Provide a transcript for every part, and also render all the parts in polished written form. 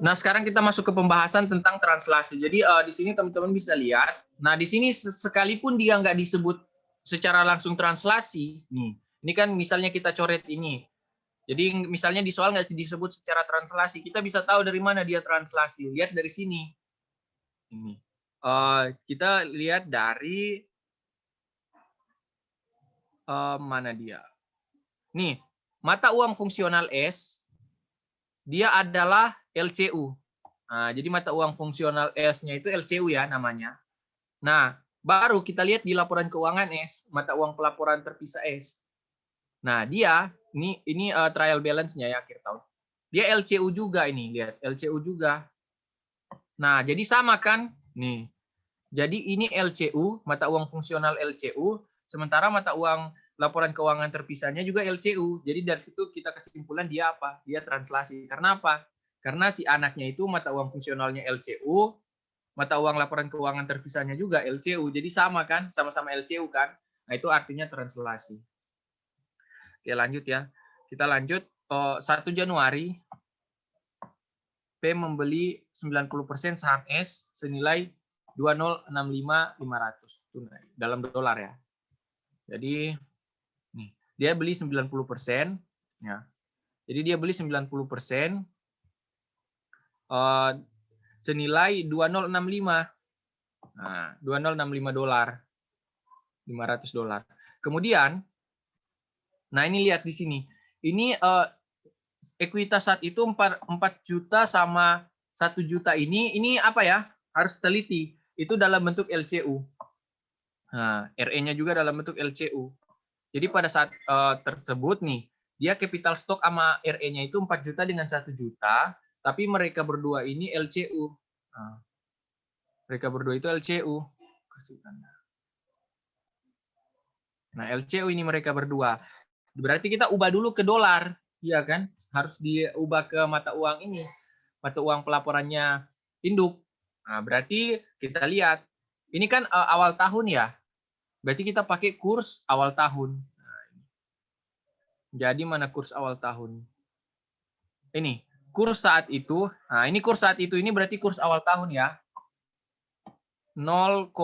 Nah, sekarang kita masuk ke pembahasan tentang translasi. Jadi di sini teman-teman bisa lihat. Nah, di sini sekalipun dia nggak disebut secara langsung translasi, nih, ini kan misalnya kita coret ini. Jadi misalnya di soal nggak disebut secara translasi, kita bisa tahu dari mana dia translasi. Lihat dari sini. Ini. Kita lihat dari mana dia? Nih, mata uang fungsional S dia adalah LCU. Nah, jadi mata uang fungsional S-nya itu LCU ya namanya. Nah, baru kita lihat di laporan keuangan S, mata uang pelaporan terpisah S. Nah, dia ini trial balance-nya ya akhir tahun. Dia LCU juga ini, lihat LCU juga. Nah, jadi sama kan? Nih. Jadi ini LCU, mata uang fungsional LCU, sementara mata uang laporan keuangan terpisahnya juga LCU. Jadi dari situ kita kesimpulan dia apa? Dia translasi. Karena apa? Karena si anaknya itu mata uang fungsionalnya LCU, mata uang laporan keuangan terpisahnya juga LCU. Jadi sama kan? Sama-sama LCU kan? Nah, itu artinya translasi. Oke, lanjut ya. Kita lanjut. 1 Januari, P membeli 90% saham S senilai 2065.500 tunai dalam dolar ya. Jadi nih, dia beli 90% ya. Jadi dia beli 90% senilai 2065. Nah, 2065 dolar. 500 dolar. Kemudian nah ini lihat di sini. Ini ekuitas saat itu 4 juta sama 1 juta ini apa ya? Harus teliti. Itu dalam bentuk LCU. Nah, RE-nya juga dalam bentuk LCU. Jadi pada saat tersebut nih, dia capital stock sama RE-nya itu 4 juta dengan 1 juta, tapi mereka berdua ini LCU. Nah, mereka berdua itu LCU. Nah, LCU ini mereka berdua. Berarti kita ubah dulu ke dolar, ya kan? Harus diubah ke mata uang ini. Mata uang pelaporannya induk. Nah, berarti kita lihat. Ini kan awal tahun ya. Berarti kita pakai kurs awal tahun. Nah, jadi mana kurs awal tahun? Ini kurs saat itu. Nah, ini kurs saat itu ini berarti kurs awal tahun ya. 0,45.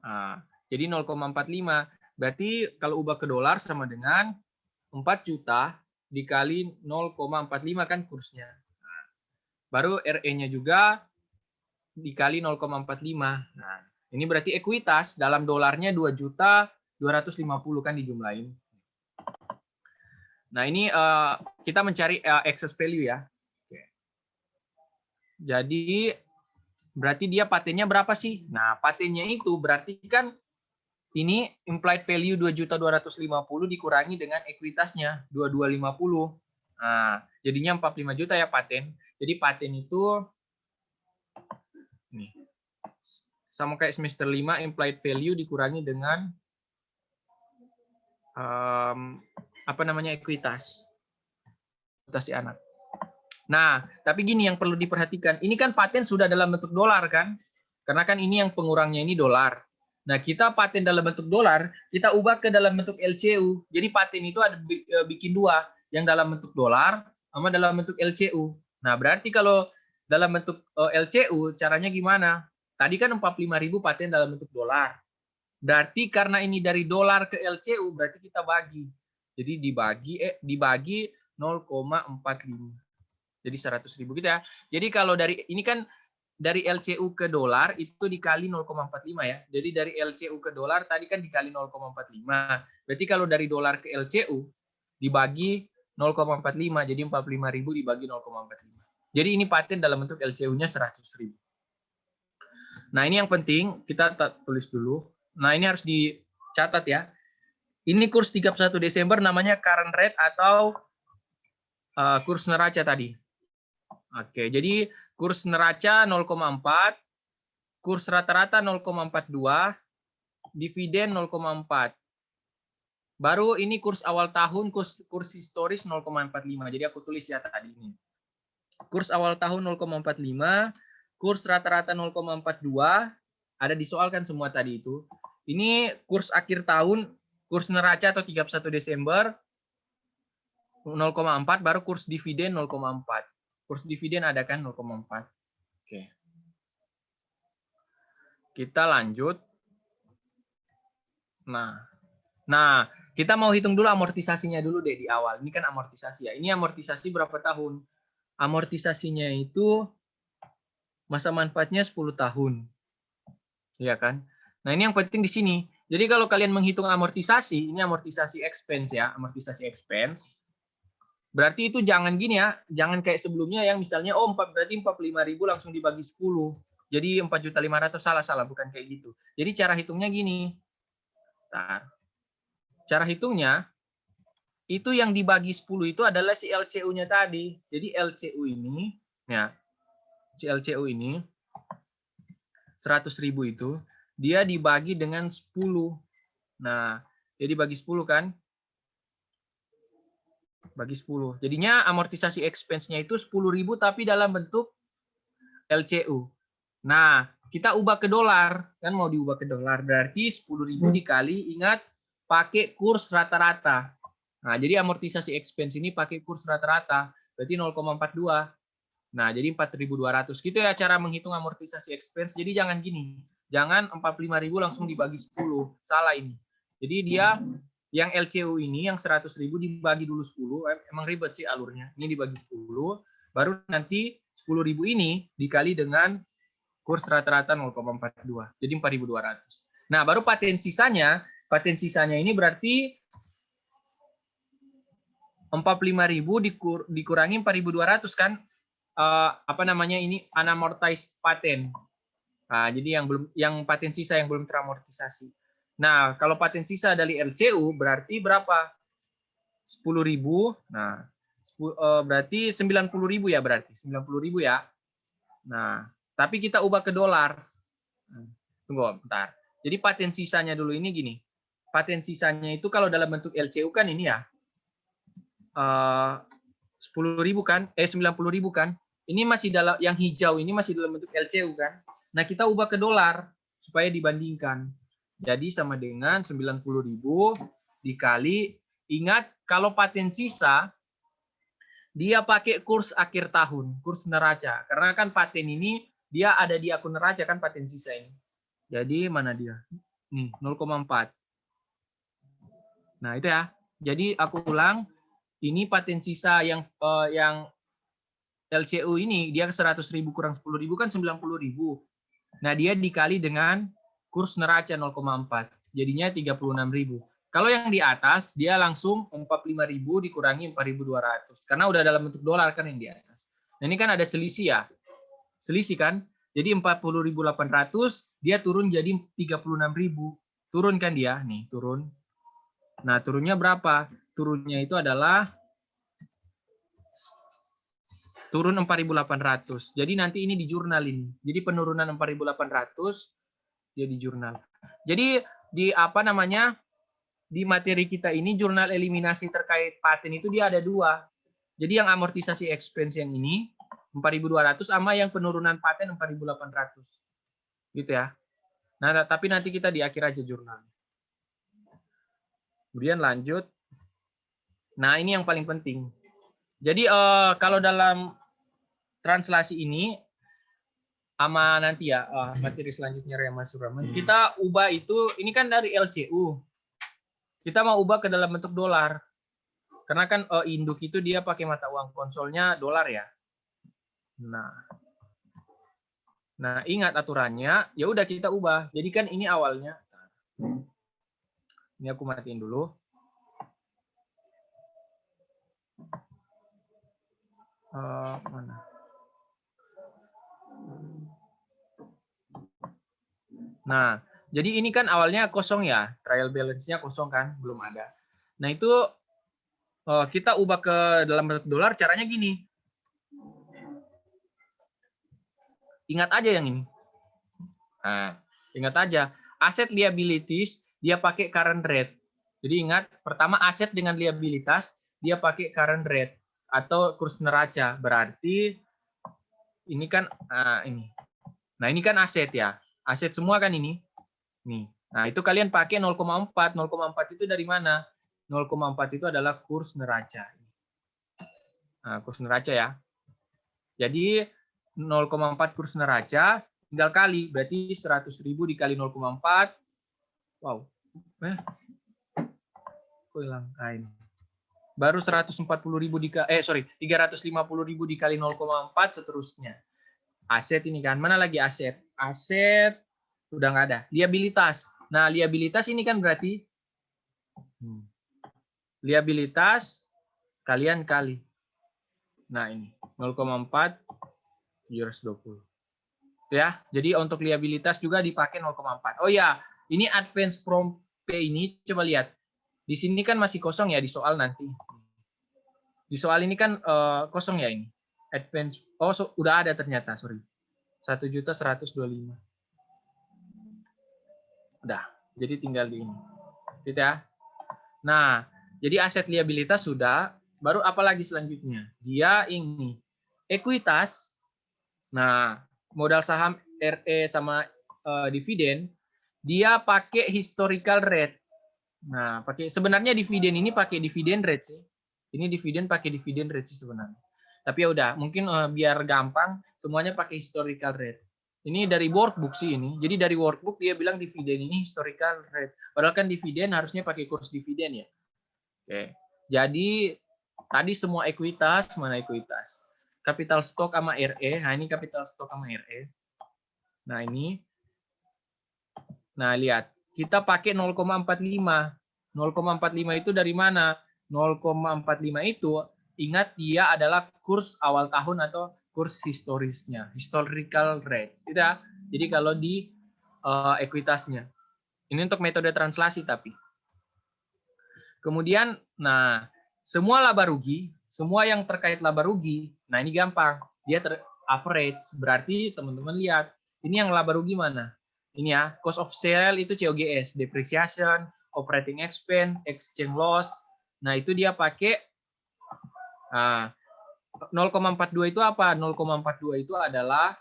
Nah, jadi 0,45. Berarti kalau ubah ke dolar sama dengan 4 juta dikali 0,45 kan kursnya. Nah, baru RE-nya juga dikali 0,45. Nah, ini berarti ekuitas dalam dolarnya 2.250 kan dijumlahin. Nah, ini kita mencari excess value ya. Oke. Jadi berarti dia patennya berapa sih? Nah, patennya itu berarti kan ini implied value 2.250 dikurangi dengan ekuitasnya 2250. Nah, jadinya 45 juta ya paten. Jadi paten itu nih, sama kayak semester 5 implied value dikurangi dengan apa namanya ekuitas. Ekuitas si anak. Nah, tapi gini yang perlu diperhatikan. Ini kan paten sudah dalam bentuk dolar kan? Karena kan ini yang pengurangnya ini dolar. Nah, kita paten dalam bentuk dolar, kita ubah ke dalam bentuk LCU. Jadi paten itu ada bikin dua, yang dalam bentuk dolar sama dalam bentuk LCU. Nah, berarti kalau dalam bentuk LCU caranya gimana? Tadi kan 45.000 paten dalam bentuk dolar. Berarti karena ini dari dolar ke LCU, berarti kita bagi. Jadi dibagi 0,45. Jadi 100.000 gitu ya. Jadi kalau dari ini kan dari LCU ke dolar itu dikali 0,45 ya. Jadi dari LCU ke dolar tadi kan dikali 0,45. Berarti kalau dari dolar ke LCU dibagi 0,45 jadi 45.000 dibagi 0,45. Jadi ini paten dalam bentuk LCU-nya 100.000. Nah, ini yang penting kita tulis dulu. Nah, ini harus dicatat ya. Ini kurs 31 Desember namanya current rate atau kurs neraca tadi. Oke, jadi kurs neraca 0,4, kurs rata-rata 0,42, dividen 0,4. Baru ini kurs awal tahun, kurs historis 0,45. Jadi aku tulis ya tadi ini. Kurs awal tahun 0,45, kurs rata-rata 0,42, ada di soal kan semua tadi itu. Ini kurs akhir tahun, kurs neraca atau 31 Desember 0,4 baru kurs dividen 0,4. Kurs dividen ada kan 0,4. Oke. Kita lanjut. Nah, kita mau hitung dulu amortisasinya dulu deh di awal. Ini kan amortisasi ya. Ini amortisasi berapa tahun? Amortisasinya itu masa manfaatnya 10 tahun. Iya kan? Nah, ini yang penting di sini. Jadi kalau kalian menghitung amortisasi, ini amortisasi expense ya, amortisasi expense. Berarti itu jangan gini ya, jangan kayak sebelumnya yang misalnya berarti 45.000 langsung dibagi 10. Jadi 4.500.000 salah bukan kayak gitu. Jadi cara hitungnya gini. Nah, cara hitungnya itu yang dibagi 10 itu adalah si LCU-nya tadi. Jadi LCU ini ya, si LCU ini 100.000 itu dia dibagi dengan 10. Nah, jadi bagi 10 kan? Bagi 10. Jadinya amortisasi expense-nya itu 10.000 tapi dalam bentuk LCU. Nah, kita ubah ke dolar. Kan mau diubah ke dolar. Berarti 10.000 dikali, ingat, pakai kurs rata-rata. Nah, jadi amortisasi expense ini pakai kurs rata-rata. Berarti 0,42. Nah, jadi 4.200. Gitu ya cara menghitung amortisasi expense. Jadi jangan gini. Jangan 45.000 langsung dibagi 10. Salah ini. Jadi dia yang LCU ini yang 100.000 dibagi dulu 10. Emang ribet sih alurnya. Ini dibagi 10. Baru nanti 10.000 ini dikali dengan kurs rata-rata 0,42. Jadi 4.200. Nah, baru paten sisanya. Paten sisanya ini berarti 45.000 dikurangi 4.200 kan? Apa namanya ini unamortized paten. Nah, jadi yang paten sisa yang belum teramortisasi. Nah, kalau paten sisa dari LCU berarti berapa? 10.000. Nah, berarti 90.000 ya berarti. 90.000 ya. Nah, tapi kita ubah ke dolar. Tunggu bentar. Jadi paten sisanya dulu ini gini. Paten sisanya itu kalau dalam bentuk LCU kan ini ya. 10.000 kan? 90.000 kan? Ini masih dalam yang hijau ini masih dalam bentuk LCU kan? Nah, kita ubah ke dolar supaya dibandingkan. Jadi sama dengan 90.000 dikali, ingat kalau paten sisa dia pakai kurs akhir tahun, kurs neraca. Karena kan paten ini dia ada di akun neraca kan paten sisa ini. Jadi mana dia? Nih, 0,4. Nah, itu ya. Jadi aku ulang, ini paten sisa yang LCU ini dia 100.000 kurang 10.000 kan 90.000. Nah, dia dikali dengan kurs neraca 0,4. Jadinya 36.000. Kalau yang di atas, dia langsung 45.000 dikurangi 4.200. Karena udah dalam bentuk dolar kan yang di atas. Nah, ini kan ada selisih ya. Selisih kan? Jadi 40.800, dia turun jadi 36.000. Turun kan dia? Nih, turun. Nah, turunnya berapa? Turunnya itu adalah turun 4.800. Jadi nanti ini di jurnal ini. Jadi penurunan 4.800 dia di jurnal. Jadi di apa namanya? Di materi kita ini jurnal eliminasi terkait paten itu dia ada 2. Jadi yang amortisasi expense yang ini 4.200 sama yang penurunan paten 4.800. Gitu ya. Nah, tapi nanti kita di akhir aja jurnal. Kemudian lanjut. Nah, ini yang paling penting. Jadi kalau dalam translasi ini sama nanti ya materi selanjutnya Rema Suraman, kita ubah itu ini kan dari LCU. Kita mau ubah ke dalam bentuk dolar. Karena kan induk itu dia pakai mata uang konsolnya dolar ya. Nah, ingat aturannya, ya udah kita ubah. Jadi kan ini awalnya. Ini aku matiin dulu. Mana? Nah, jadi ini kan awalnya kosong ya, trial balance-nya kosong kan, belum ada. Nah, itu kita ubah ke dalam bentuk dolar, caranya gini. Ingat aja yang ini. Nah, ingat aja, aset liabilities dia pakai current rate. Jadi ingat, pertama aset dengan liabilitas dia pakai current rate atau kurs neraca. Berarti ini kan ini. Nah, ini kan aset ya. Aset semua kan ini. Nih. Nah, itu kalian pakai 0,4. 0,4 itu dari mana? 0,4 itu adalah kurs neraca. Nah, kurs neraca ya. Jadi 0,4 kurs neraca tinggal kali, berarti 100.000 dikali 0,4. Wow. Kok hilang kain. Baru 140.000 dikali 350.000 dikali 0,4 seterusnya. Aset ini kan, mana lagi aset? Aset udah nggak ada. Liabilitas. Nah, liabilitas ini kan berarti liabilitas kalian kali. Nah, ini 0,4 720. Ya, jadi untuk liabilitas juga dipakai 0,4. Oh ya, ini advance from P ini coba lihat. Di sini kan masih kosong ya di soal nanti. Di soal ini kan kosong ya ini. Advance udah ada ternyata, sorry. 1.125.000. Udah. Jadi tinggal di ini. Gitu ya. Nah, jadi aset liabilitas sudah, baru apa lagi selanjutnya? Dia ini ekuitas. Nah, modal saham RE sama dividen, dia pakai historical rate. Nah, sebenarnya dividen ini pakai dividen rate sih. Ini dividen pakai dividen rate sih sebenarnya. Tapi ya udah, mungkin biar gampang semuanya pakai historical rate. Ini dari workbook sih ini. Jadi dari workbook dia bilang dividen ini historical rate. Padahal kan dividen harusnya pakai kurs dividen ya. Oke. Jadi tadi semua ekuitas, mana ekuitas? Capital stock sama RE. Nah, ini capital stock sama RE. Nah, ini. Nah, lihat. Kita pakai 0,45. 0,45 itu dari mana? 0,45 itu ingat dia adalah kurs awal tahun atau kurs historisnya, historical rate. Tidak. Jadi kalau di ekuitasnya. Ini untuk metode translasi tapi. Kemudian, nah, semua laba rugi, semua yang terkait laba rugi, nah ini gampang. Dia average, berarti teman-teman lihat, ini yang laba rugi mana? Ini ya, cost of sale itu COGS, depreciation, operating expense, exchange loss. Nah, itu dia pakai 0,42 itu apa? 0,42 itu adalah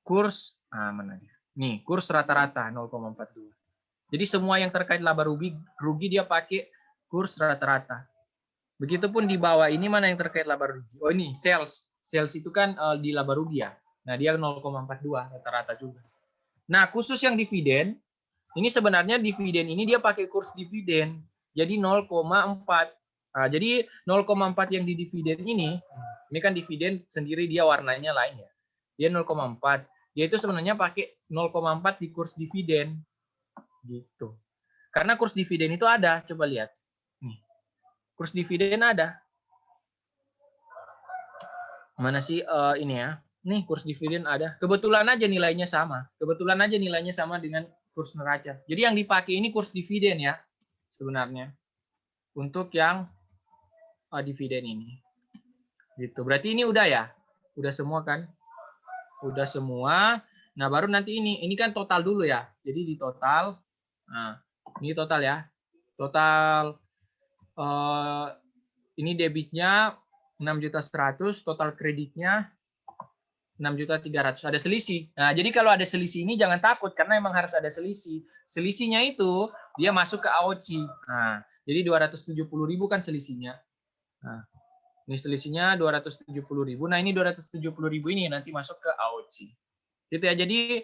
kurs mana dia? Nih, kurs rata-rata 0,42. Jadi semua yang terkait laba rugi dia pakai kurs rata-rata. Begitupun di bawah ini mana yang terkait laba rugi? Oh ini sales. Sales itu kan di laba rugi ya. Nah dia 0,42 rata-rata juga. Nah khusus yang dividen, ini sebenarnya dividen ini dia pakai kurs dividen. Jadi 0,4. Nah, jadi 0,4 yang di dividen ini kan dividen sendiri dia warnanya lain ya. Dia 0,4. Dia itu sebenarnya pakai 0,4 di kurs dividen. Gitu. Karena kurs dividen itu ada, coba lihat. Nih. Kurs dividen ada. Mana sih ini ya? Nih kurs dividen ada. Kebetulan aja nilainya sama. Kebetulan aja nilainya sama dengan kurs neraca. Jadi yang dipakai ini kurs dividen ya sebenarnya. Untuk yang dividen ini. Gitu. Berarti ini udah ya? Udah semua kan? Udah semua. Nah, baru nanti ini kan total dulu ya. Jadi di total. Nah, ini total ya. Total ini debitnya 6.100.000, total kreditnya 6.300.000. Ada selisih. Nah, jadi kalau ada selisih ini jangan takut karena emang harus ada selisih. Selisihnya itu dia masuk ke AOCI. Nah, jadi 270.000 kan selisihnya. Nah, ini selisihnya 270.000. Nah, ini 270.000 ini nanti masuk ke AOCI. Gitu ya. Jadi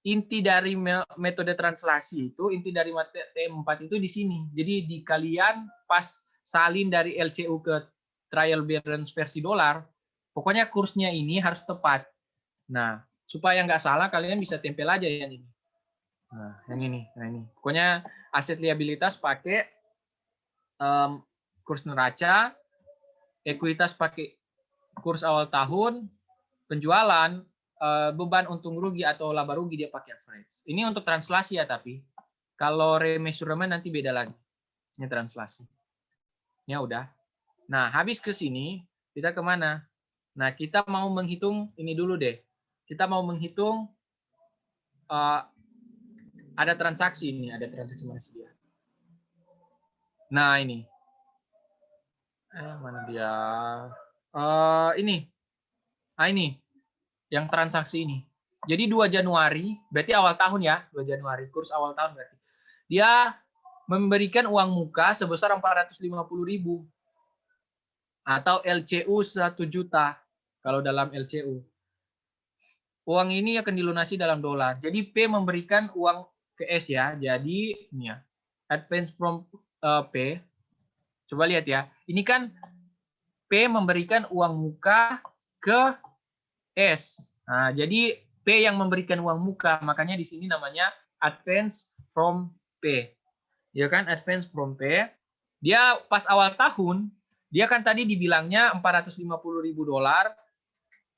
inti dari metode translasi itu, inti dari T4 itu di sini. Jadi di kalian pas salin dari LCU ke trial balance versi dolar, pokoknya kursnya ini harus tepat. Nah, supaya nggak salah kalian bisa tempel aja yang ini. Nah, yang ini. Nah, ini. Pokoknya aset liabilitas pakai kurs neraca, ekuitas pakai kurs awal tahun, penjualan beban untung rugi atau laba rugi dia pakai average. Ini untuk translasi ya, tapi kalau remeasurement nanti beda lagi. Ini translasi. Ya udah. Nah, habis ke sini kita kemana? Nah, kita mau menghitung ini dulu deh. Kita mau menghitung ada transaksi ini, ada transaksi mana sih dia? Nah, ini. Mana dia? Ini. Nah, ini. Yang transaksi ini. Jadi 2 Januari, berarti awal tahun ya, 2 Januari, kurs awal tahun berarti. Dia memberikan uang muka sebesar 450.000. Atau LCU 1 juta kalau dalam LCU. Uang ini akan dilunasi dalam dolar. Jadi P memberikan uang ke S ya. Jadi ini ya. Advance from P. Coba lihat ya. Ini kan P memberikan uang muka ke S. Nah, jadi P yang memberikan uang muka, makanya di sini namanya advance from P. Ya kan, advance from P. Dia pas awal tahun, dia kan tadi dibilangnya 450.000 dolar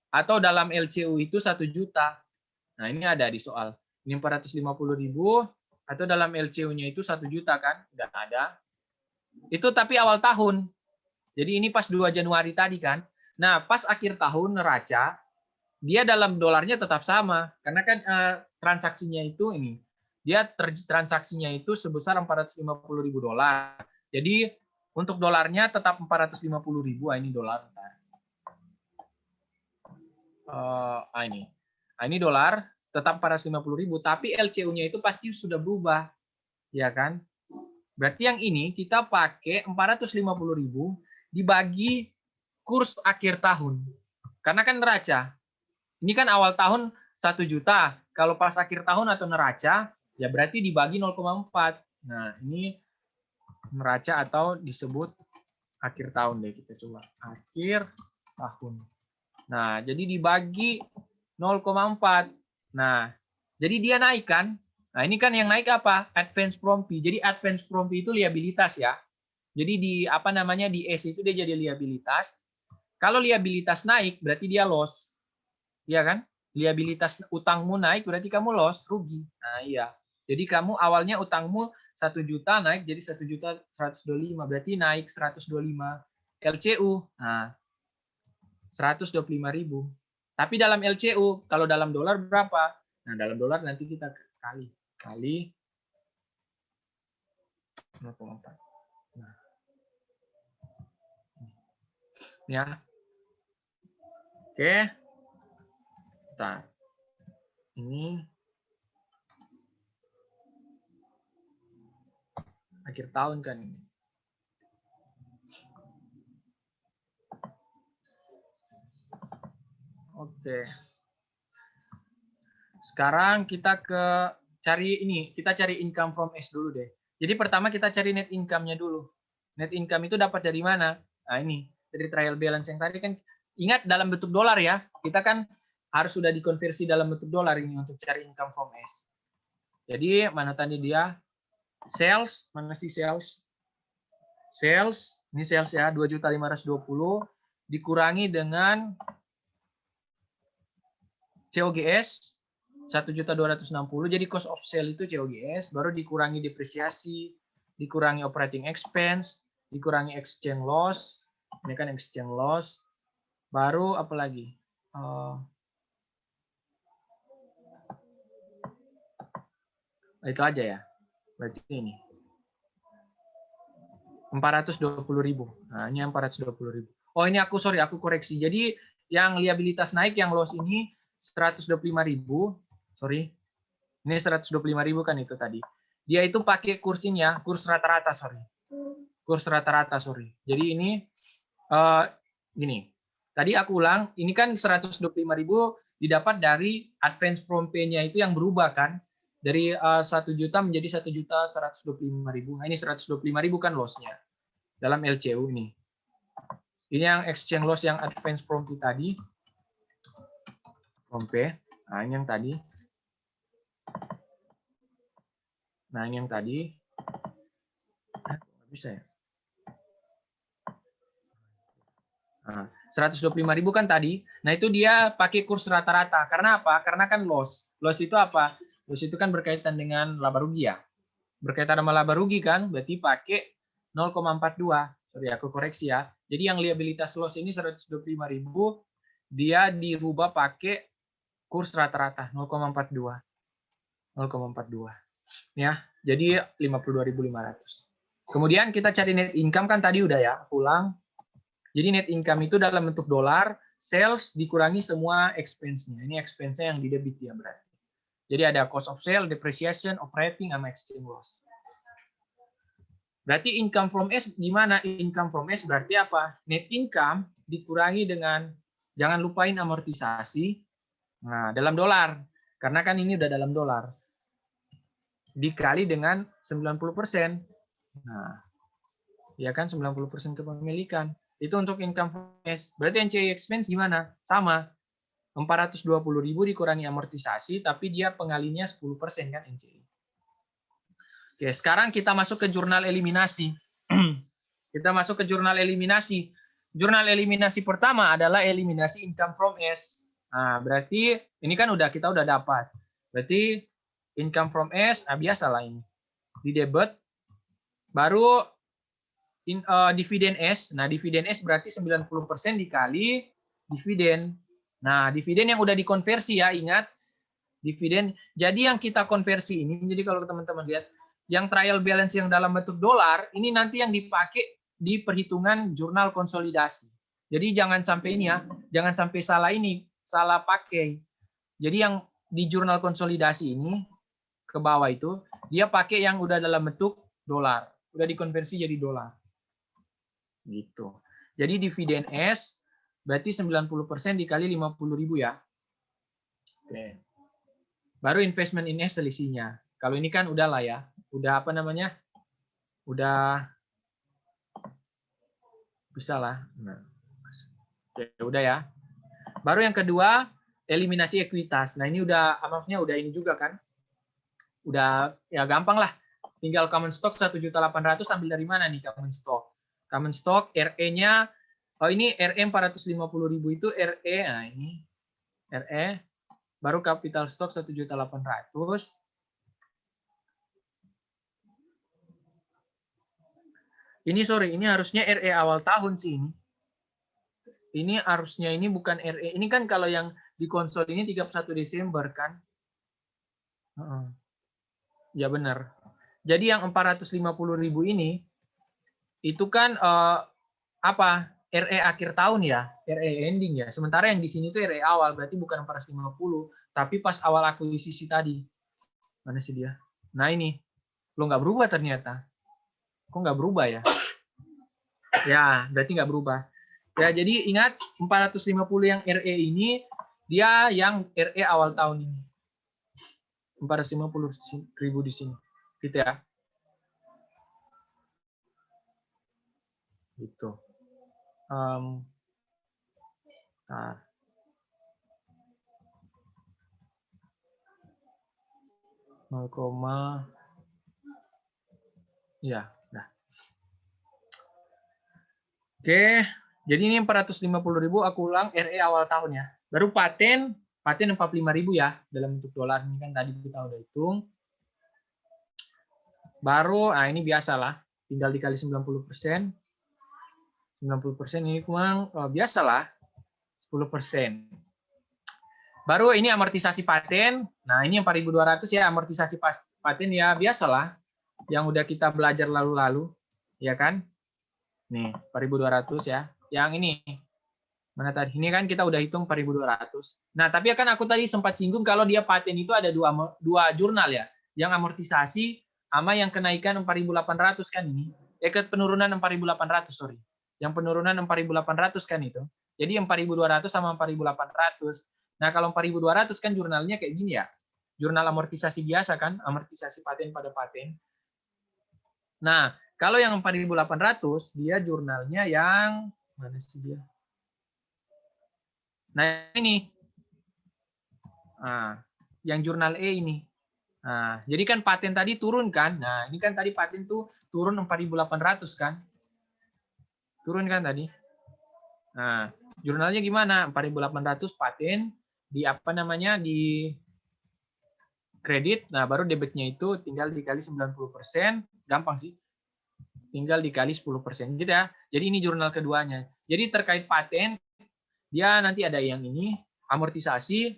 atau dalam LCU itu 1 juta. Nah, ini ada di soal. Ini 450.000 atau dalam LCU-nya itu 1 juta kan? Enggak ada. Itu tapi awal tahun. Jadi ini pas 2 Januari tadi kan. Nah, pas akhir tahun neraca, dia dalam dolarnya tetap sama karena kan transaksinya itu ini dia transaksinya itu sebesar 450.000 dolar. Jadi untuk dolarnya tetap 450.000. Ini dolar. Ini dolar tetap 450.000, tapi LCU-nya itu pasti sudah berubah, ya kan? Berarti yang ini kita pakai 450.000 dibagi kurs akhir tahun, karena kan neraca. Ini kan awal tahun 1 juta. Kalau pas akhir tahun atau neraca, ya berarti dibagi 0,4. Nah, ini neraca atau disebut akhir tahun deh. Kita coba. Akhir tahun. Nah, jadi dibagi 0,4. Nah, jadi dia naik kan. Nah, ini kan yang naik apa? Advance from P. Jadi advance from P itu liabilitas ya. Jadi di apa namanya di S itu dia jadi liabilitas. Kalau liabilitas naik berarti dia loss. Iya kan? Liabilitas utangmu naik berarti kamu loss, rugi. Nah, iya. Jadi kamu awalnya utangmu 1 juta naik jadi 1 juta 125, berarti naik 125 LCU. Nah, 125.000. Tapi dalam LCU, kalau dalam dolar berapa? Nah, dalam dolar nanti kita kali 0,4. Nah. Ya. Oke. Nah, ini akhir tahun kan ini. Oke. Sekarang kita cari income from S dulu deh. Jadi pertama kita cari net income-nya dulu. Net income itu dapat dari mana? Nah, ini dari trial balance yang tadi kan. Ingat dalam bentuk dolar ya. Kita kan harus sudah dikonversi dalam bentuk dolar ini untuk cari income from S. Jadi mana tadi dia? Sales, mana sih sales? Sales, ini sales ya, 2.520 dikurangi dengan COGS 1.260. Jadi cost of sale itu COGS, baru dikurangi depresiasi, dikurangi operating expense, dikurangi exchange loss. Ini kan exchange loss. Baru apa lagi? Itu aja ya. Berarti ini 420.000. Nah, ini 420.000. Oh, ini aku koreksi. Jadi yang liabilitas naik, yang loss ini 125.000. Sorry. Ini 125.000 kan itu tadi. Dia itu pakai kursinya, kurs rata-rata, sorry. Kurs rata-rata, sorry. Jadi ini gini. Tadi aku ulang, ini kan 125.000 didapat dari advance from P-nya itu yang berubah kan. Dari 1 juta menjadi 1.125.000. Nah, ini 125.000 kan loss-nya dalam LCU ini. Ini yang exchange loss yang advance from P tadi. From P. Nah, ini yang tadi. Nah, ini yang tadi. Nggak bisa ya. Nah, 125.000 kan tadi. Nah, itu dia pakai kurs rata-rata. Karena apa? Karena kan loss. Loss itu apa? Loss itu kan berkaitan dengan laba rugi ya. Berkaitan sama laba rugi kan, berarti pakai 0,42. Sorry, aku koreksi ya. Jadi yang liabilitas loss ini 125.000, dia dirubah pakai kurs rata-rata 0,42. 0,42. Ya, jadi 52.500. Kemudian kita cari net income kan tadi udah ya, pulang. Jadi net income itu dalam bentuk dolar, sales dikurangi semua expense-nya. Ini expense-nya yang di debit ya berarti. Jadi ada cost of sale, depreciation, operating, sama exchange loss. Berarti income from S gimana? Income from S berarti apa? Net income dikurangi dengan, jangan lupain amortisasi. Nah, dalam dolar. Karena kan ini udah dalam dolar. Dikali dengan 90%. Nah, ya kan 90% kepemilikan. Itu untuk income from S. Berarti NCI expense gimana? Sama. 420.000 dikurangi amortisasi, tapi dia pengalinya 10% kan NCI. Oke, sekarang kita masuk ke jurnal eliminasi. Kita masuk ke jurnal eliminasi. Jurnal eliminasi pertama adalah eliminasi income from S. Nah, berarti ini kan kita udah dapat. Berarti income from S, biasalah ini. Di debit, baru dividen S. Nah, dividen S berarti 90% dikali dividen. Nah, dividen yang udah dikonversi ya, ingat. Dividen. Jadi yang kita konversi ini, jadi kalau teman-teman lihat, yang trial balance yang dalam bentuk dolar, ini nanti yang dipakai di perhitungan jurnal konsolidasi. Jadi jangan sampai ini ya, jangan sampai salah pakai. Jadi yang di jurnal konsolidasi ini, ke bawah itu, dia pakai yang udah dalam bentuk dolar. Udah dikonversi jadi dolar. Gitu. Jadi dividen S, berarti 90% dikali 50.000 ya. Oke. Baru investment in S selisihnya. Kalau ini kan udah lah ya. Udah apa namanya? Udah bisa lah. Nah. Oke, udah ya. Baru yang kedua, eliminasi ekuitas. Nah, ini maksudnya udah ini juga kan. Udah ya gampang lah. Tinggal common stock 1.800.000 ambil dari mana nih common stock? Common stock RE-nya ini RE 450.000 itu RE. Nah, ini RE. Baru capital stock 1.800.000. Ini harusnya RE awal tahun sih ini. Ini harusnya ini bukan RE. Ini kan kalau yang di konsol ini 31 Desember kan. Ya benar. Jadi yang 450.000 ini itu kan RE akhir tahun ya, RE ending ya. Sementara yang di sini tuh RE awal, berarti bukan 450, tapi pas awal akuisisi tadi. Mana sih dia? Nah ini, lo nggak berubah ternyata. Kok nggak berubah ya? Ya, berarti nggak berubah. Ya, jadi ingat 450 yang RE ini, dia yang RE awal tahun ini. 450.000 di sini. Gitu ya. Gitu. Nah. Ya, nah. Oke, jadi ini 450.000 aku ulang RE awal tahun ya. Baru paten 45.000 ya dalam bentuk dolar ini kan tadi kita udah hitung. Baru ini biasalah, tinggal dikali 90%. 90% ini kurang biasalah 10%. Baru ini amortisasi paten. Nah, ini yang 4.200 ya amortisasi paten ya biasalah yang udah kita belajar lalu-lalu, ya kan? Nih, 4.200 ya. Yang ini mana tadi? Ini kan kita udah hitung 4.200. Nah, tapi kan aku tadi sempat singgung kalau dia paten itu ada dua jurnal ya. Yang amortisasi sama yang kenaikan 4.800 kan ini. Penurunan 4.800, sorry. Yang penurunan 4.800 kan itu. Jadi 4.200 sama 4.800. Nah, kalau 4.200 kan jurnalnya kayak gini ya. Jurnal amortisasi biasa kan, amortisasi paten pada paten. Nah, kalau yang 4.800 dia jurnalnya yang mana sih dia? Nah, ini. Nah, yang jurnal E ini. Nah, jadi kan paten tadi turun kan? Nah, ini kan tadi paten tuh turun 4.800 kan? Turun kan tadi? Nah, jurnalnya gimana? 4.800 paten di apa namanya? Di kredit. Nah, baru debitnya itu tinggal dikali 90%, gampang sih. Tinggal dikali 10% gitu ya. Jadi ini jurnal keduanya. Jadi terkait paten dia nanti ada yang ini amortisasi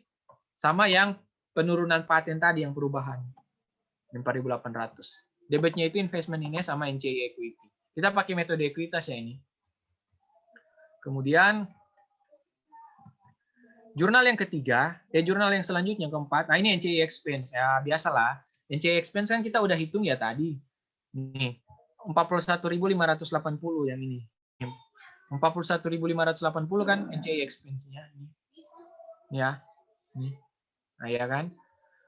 sama yang penurunan paten tadi yang perubahan 4.800. Debitnya itu investment ini sama NCI equity. Kita pakai metode ekuitas ya ini. Kemudian jurnal yang ketiga, jurnal yang selanjutnya keempat. Nah, ini NCI expense ya biasalah. NCI expense kan kita udah hitung ya tadi. Nih. 41.580 yang ini. 41.580 kan NCI expense-nya ini. Ya. Ini. Nah, ya kan?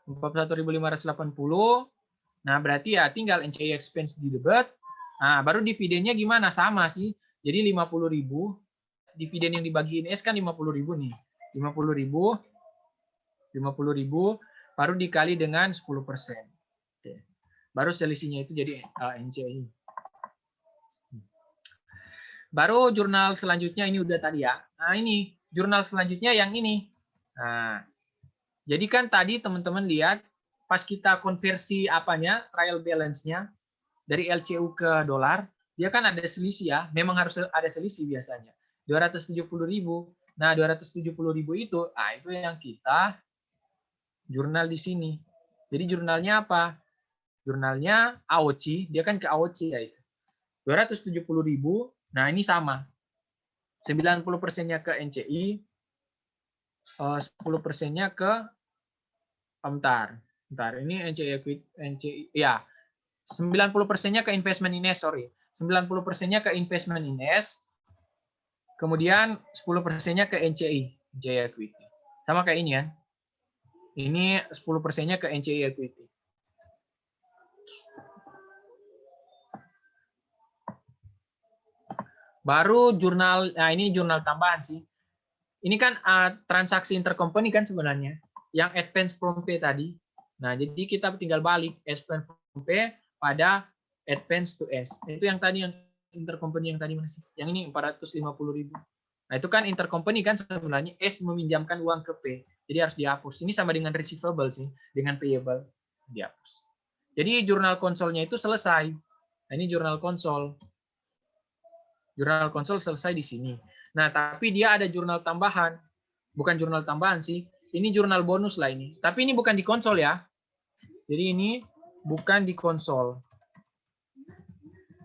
41.580. Nah, berarti ya tinggal NCI expense di debit. Nah, baru dividennya gimana? Sama sih. Jadi 50.000. Dividen yang dibagiin S kan 50.000 nih. 50.000. 50.000 baru dikali dengan 10%. Oke. Baru selisihnya itu jadi NCI. Baru jurnal selanjutnya ini udah tadi ya. Nah, ini jurnal selanjutnya yang ini. Nah, jadi kan tadi teman-teman lihat pas kita konversi apanya, trial balance-nya dari LCU ke dolar, dia kan ada selisih ya. Memang harus ada selisih biasanya. 270.000. Nah, 270.000 itu, itu yang kita jurnal di sini. Jadi jurnalnya apa? Jurnalnya AOCI, dia kan ke AOCI ya itu. 270.000. Nah, ini sama. 90%-nya ke NCI, 10%-nya ke bentar, ini NCI ya. 90%-nya ke investment in S, sorry. 90%-nya ke investment in S. Kemudian 10%-nya ke NCI equity. Sama kayak ini ya. Ini 10%-nya ke NCI equity. Baru jurnal, nah ini jurnal tambahan sih. Ini kan transaksi intercompany kan sebenarnya. Yang advance prompt tadi. Nah, jadi kita tinggal balik advance prompt pada advance to S. Itu yang tadi yang intercompany yang tadi masih. Yang ini 450.000. Nah, itu kan intercompany kan sebenarnya S meminjamkan uang ke P. Jadi harus dihapus. Ini sama dengan receivable sih, dengan payable dihapus. Jadi jurnal konsolnya itu selesai. Nah, ini jurnal konsol. Jurnal konsol selesai di sini. Nah, tapi dia ada jurnal tambahan. Bukan jurnal tambahan sih. Ini jurnal bonus lah ini. Tapi ini bukan di konsol ya. Jadi ini bukan di konsol.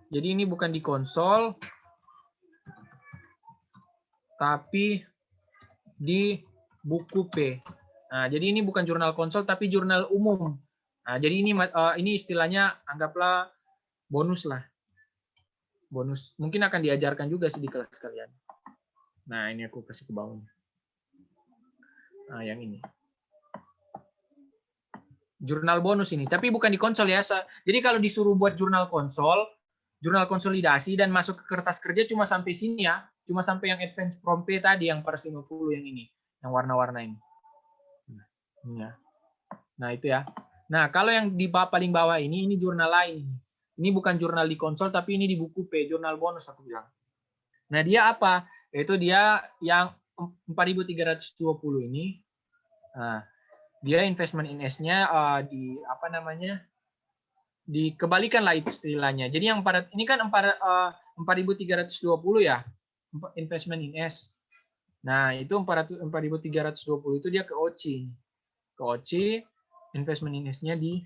Jadi ini bukan di konsol. Tapi di buku P. Nah, jadi ini bukan jurnal konsol tapi jurnal umum. Nah, jadi ini istilahnya anggaplah bonus lah. Bonus. Mungkin akan diajarkan juga sih di kelas kalian. Nah, ini aku kasih ke bawahnya. Nah, yang ini. Jurnal bonus ini. Tapi bukan di konsol ya. Jadi kalau disuruh buat jurnal jurnal konsolidasi dan masuk ke kertas kerja cuma sampai sini ya. Cuma sampai yang advance prompt tadi yang 450 yang ini. Yang warna-warna ini. Nah, itu ya. Nah, kalau yang di paling bawah ini jurnal lain. Ini bukan jurnal di konsol, tapi ini di buku P, jurnal bonus aku bilang. Nah, dia apa? Yaitu dia yang 4.320 ini. Nah, dia investment in S-nya di apa namanya? Dikebalikan lah istilahnya. Jadi yang ini kan 4.320 ya, investment in S. Nah, itu 4.320 itu dia ke OCI. Ke OCI, investment in S-nya di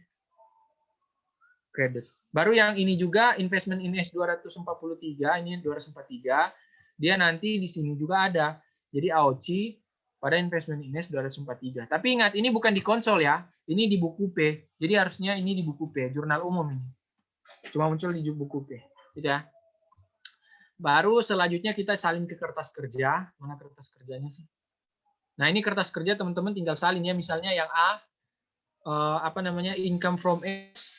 kredit. Baru yang ini juga investment in S 243, ini 243, dia nanti di sini juga ada. Jadi AOCI pada investment in S 243. Tapi ingat, ini bukan di konsol ya, ini di buku P. Jadi harusnya ini di buku P, jurnal umum ini. Cuma muncul di buku P. Gitu ya. Baru selanjutnya kita salin ke kertas kerja. Mana kertas kerjanya sih? Nah, ini kertas kerja teman-teman tinggal salin ya. Misalnya yang A, apa namanya, income from S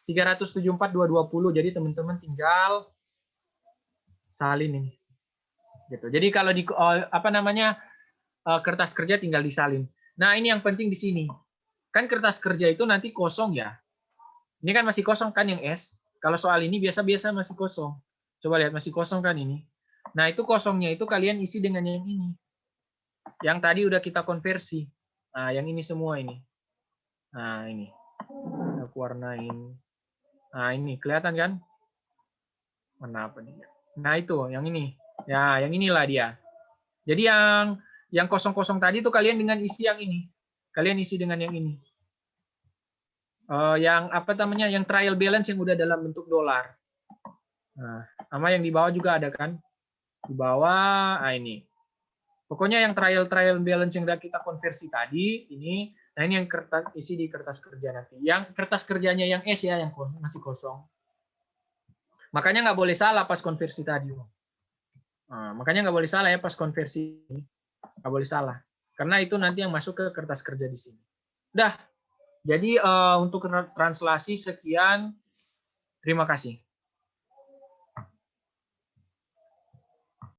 374.220. Jadi teman-teman tinggal salin ini. Gitu. Jadi kalau di apa namanya kertas kerja tinggal disalin. Nah, ini yang penting di sini. Kan kertas kerja itu nanti kosong ya. Ini kan masih kosong kan yang S. Kalau soal ini biasa-biasa masih kosong. Coba lihat masih kosong kan ini. Nah, itu kosongnya itu kalian isi dengan yang ini. Yang tadi udah kita konversi. Nah, yang ini semua ini. Nah, ini. Aku warnain. Nah, ini kelihatan kan? Mana apa nih? Nah, itu yang ini. Ya, yang inilah dia. Jadi yang kosong-kosong tadi itu kalian dengan isi yang ini. Kalian isi dengan yang ini. Yang apa namanya? Yang trial balance yang udah dalam bentuk dolar. Nah, sama yang di bawah juga ada kan? Di bawah, ini. Pokoknya yang trial balance yang udah kita konversi tadi, ini. Nah, ini yang kertas isi di kertas kerja nanti. Yang kertas kerjanya yang S ya, yang masih kosong. Makanya nggak boleh salah pas konversi tadi. Nah, makanya nggak boleh salah ya pas konversi. Nggak boleh salah. Karena itu nanti yang masuk ke kertas kerja di sini. Udah. Jadi untuk translasi sekian. Terima kasih.